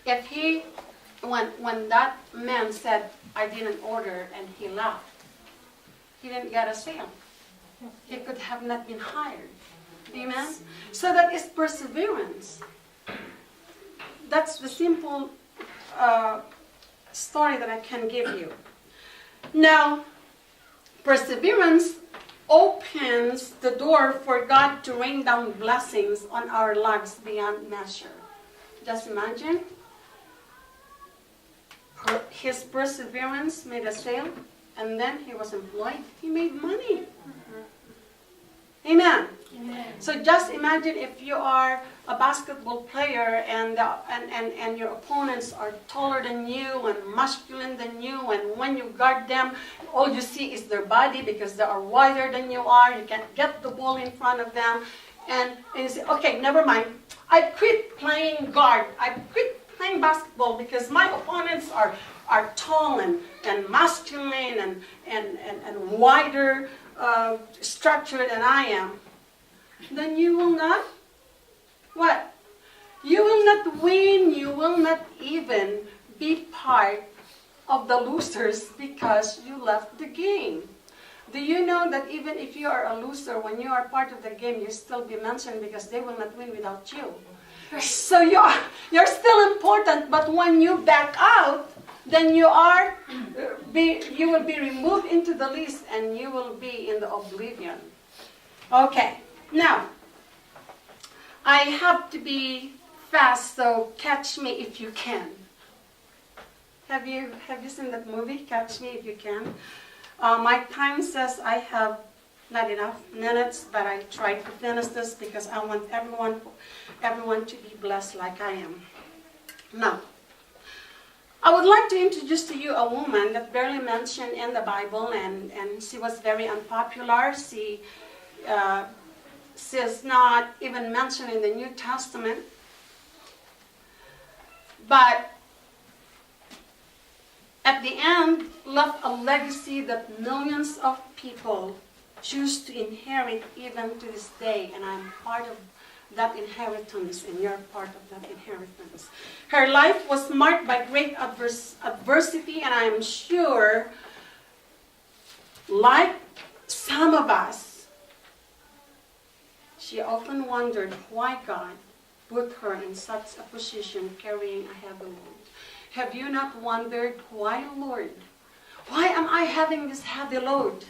if he, when that man said, I didn't order, and he left, he didn't get a sale. He could have not been hired. Amen? So that is perseverance. That's the simple story that I can give you. Now, perseverance opens the door for God to rain down blessings on our lives beyond measure. Just imagine. His perseverance made a sale, and then he was employed. He made money. Amen. Amen. So just imagine if you are a basketball player and your opponents are taller than you and masculine than you, and when you guard them, all you see is their body because they are wider than you are. You can't get the ball in front of them. And you say, okay, never mind. I quit playing guard. I quit playing basketball because my opponents are tall and masculine and wider structured than I am. Then you will not, what? You will not win. You will not even be part of the losers because you left the game. Do you know that even if you are a loser, when you are part of the game, you still be mentioned because they will not win without you. So you're still important, but when you back out, then you will be removed into the list and you will be in the oblivion. Okay, now I have to be fast, so catch me if you can. Have you seen that movie, Catch Me If You Can? My time says I have not enough minutes, but I try to finish this because I want everyone to be blessed like I am. Now, I would like to introduce to you a woman that barely mentioned in the Bible, and she was very unpopular. She is not even mentioned in the New Testament. But at the end, left a legacy that millions of people choose to inherit even to this day, and I'm part of that inheritance, and you're part of that inheritance. Her life was marked by great adversity, and I'm sure, like some of us, she often wondered why God put her in such a position carrying a heavy load. Have you not wondered, why, Lord? Why am I having this heavy load?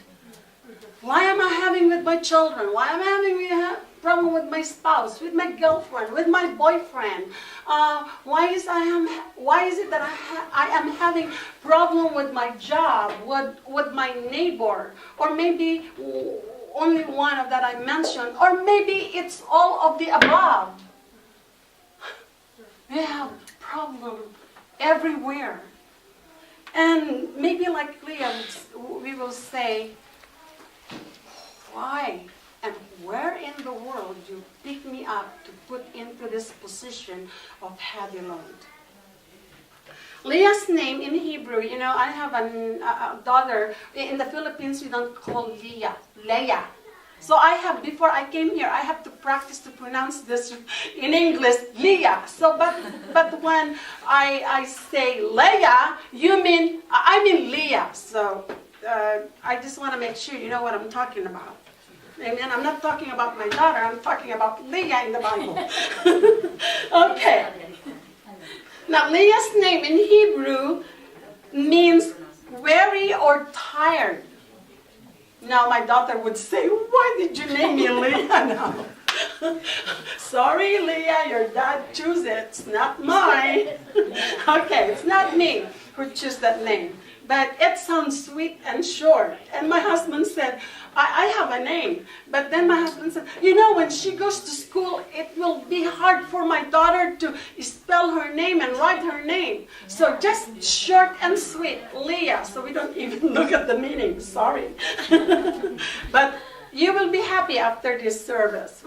Why am I having with my children? Why am I having a problem with my spouse, with my girlfriend, with my boyfriend? Why is it that I am having problem with my job, with my neighbor, or maybe only one of that I mentioned, or maybe it's all of the above? We have problem everywhere. And maybe like Leah, we will say, why and where in the world you pick me up to put into this position of heavy load? Leah's name in Hebrew, I have a daughter. In the Philippines, we don't call Leah. So before I came here, I have to practice to pronounce this in English, Leah. So, but when I say Leah, I mean Leah. So, I just want to make sure you know what I'm talking about. Amen. I'm not talking about my daughter. I'm talking about Leah in the Bible. Okay. Now, Leah's name in Hebrew means weary or tired. Now, my daughter would say, why did you name me Leah now? Sorry, Leah, your dad chose it. It's not mine. Okay, it's not me who chose that name. But it sounds sweet and short. And my husband said, I have a name. But then my husband said, when she goes to school, it will be hard for my daughter to spell her name and write her name. So just short and sweet, Leah. So we don't even look at the meaning. Sorry. But you will be happy after this service.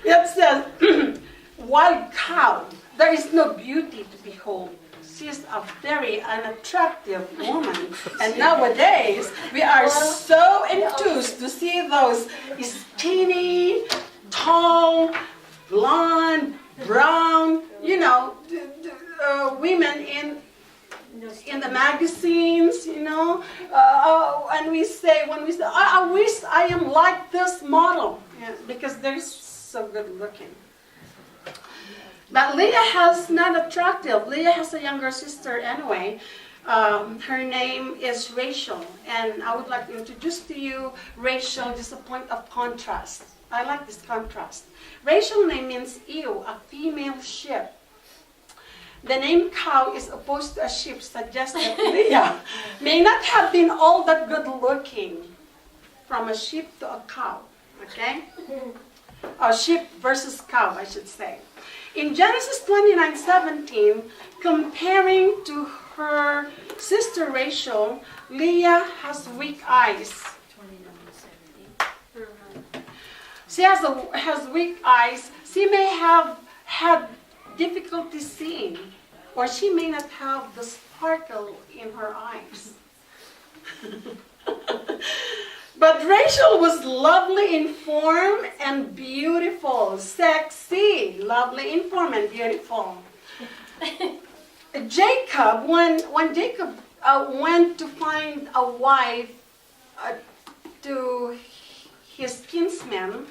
It says, wild cow, there is no beauty to behold. She's a very unattractive woman. And nowadays, we are so enthused to see those skinny, tall, blonde, brown, women in the magazines, you know, and when we say, I wish I am like this model, yeah, because they're so good looking. But Leah is not attractive. Leah has a younger sister anyway. Her name is Rachel, and I would like to introduce to you Rachel, just a point of contrast. I like this contrast. Rachel name means ewe, a female sheep. The name cow is opposed to a sheep, suggests that Leah may not have been all that good looking. From a sheep to a cow, okay? A sheep versus cow, I should say. In Genesis 29:17, comparing to her sister Rachel, Leah has weak eyes. She has weak eyes. She may have had difficulty seeing, or she may not have the sparkle in her eyes. But Rachel was lovely in form and beautiful, sexy, lovely in form and beautiful. Jacob, when Jacob went to find a wife to his kinsman,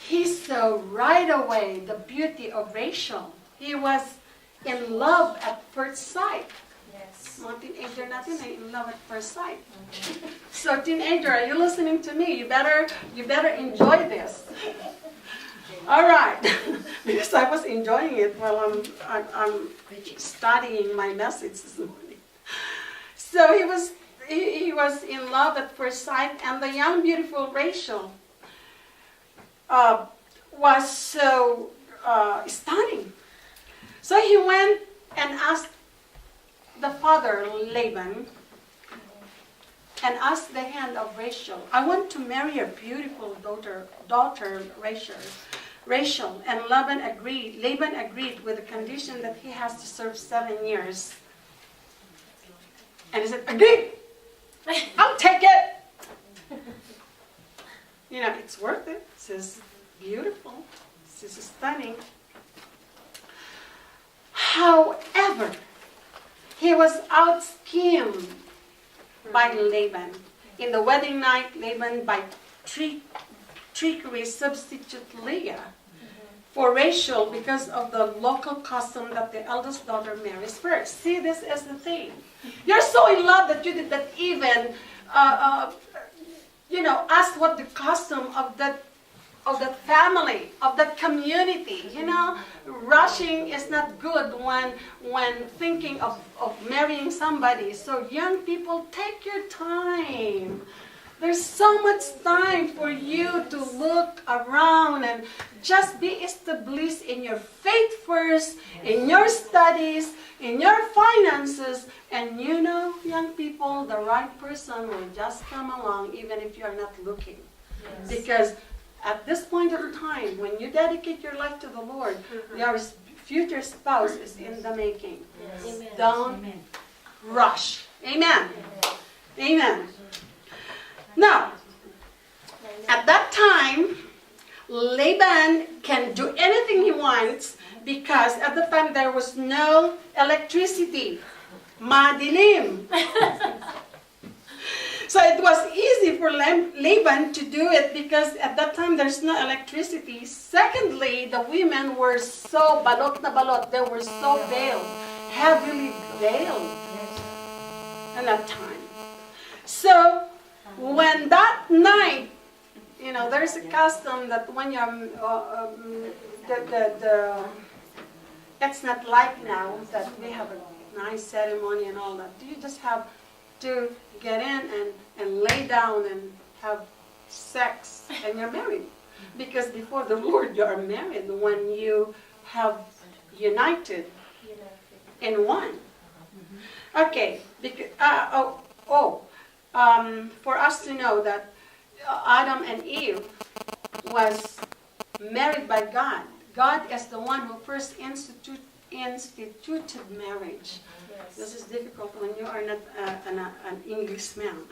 he saw right away the beauty of Rachel. He was in love at first sight. Yes. Mga teenager natin ay in love at first sight. So teenager, are you listening to me? You better enjoy this. All right, because I was enjoying it while I'm studying my message this morning. So he was in love at first sight, and the young beautiful Rachel was so stunning. So he went and asked the father, Laban, and asked the hand of Rachel, I want to marry your beautiful daughter Rachel. And Laban agreed with the condition that he has to serve 7 years. And he said, agreed, I'll take it. You know, it's worth it. She's beautiful. She's stunning. However, he was out-schemed by Laban. In the wedding night, Laban, by trickery, substituted Leah for Rachel because of the local custom that the eldest daughter marries first. See, this is the thing. You're so in love that you did not even, ask what the custom of that family, of that community. You know, rushing is not good when thinking of marrying somebody. So young people, take your time. There's so much time for you to look around and just be established in your faith first, in your studies, in your finances, and you know, young people, the right person will just come along even if you're not looking. Yes. Because at this point of time, when you dedicate your life to the Lord, your future spouse is in the making. Yes. Amen. Don't Amen. rush. Amen. Amen. Now, at that time, Laban can do anything he wants because at the time there was no electricity. Madilim. So it was easy for Laban to do it because at that time there's no electricity. Secondly, the women were so balot na balot. They were so veiled, heavily veiled at that time. So when that night, you know, there's a custom that when you're, it's not like now that we have a nice ceremony and all that. You just have to get in and lay down and have sex and you're married. Because before the Lord you are married when you have united in one. Okay, for us to know that Adam and Eve was married by God. God is the one who first instituted marriage. Yes. This is difficult when you are not an Englishman.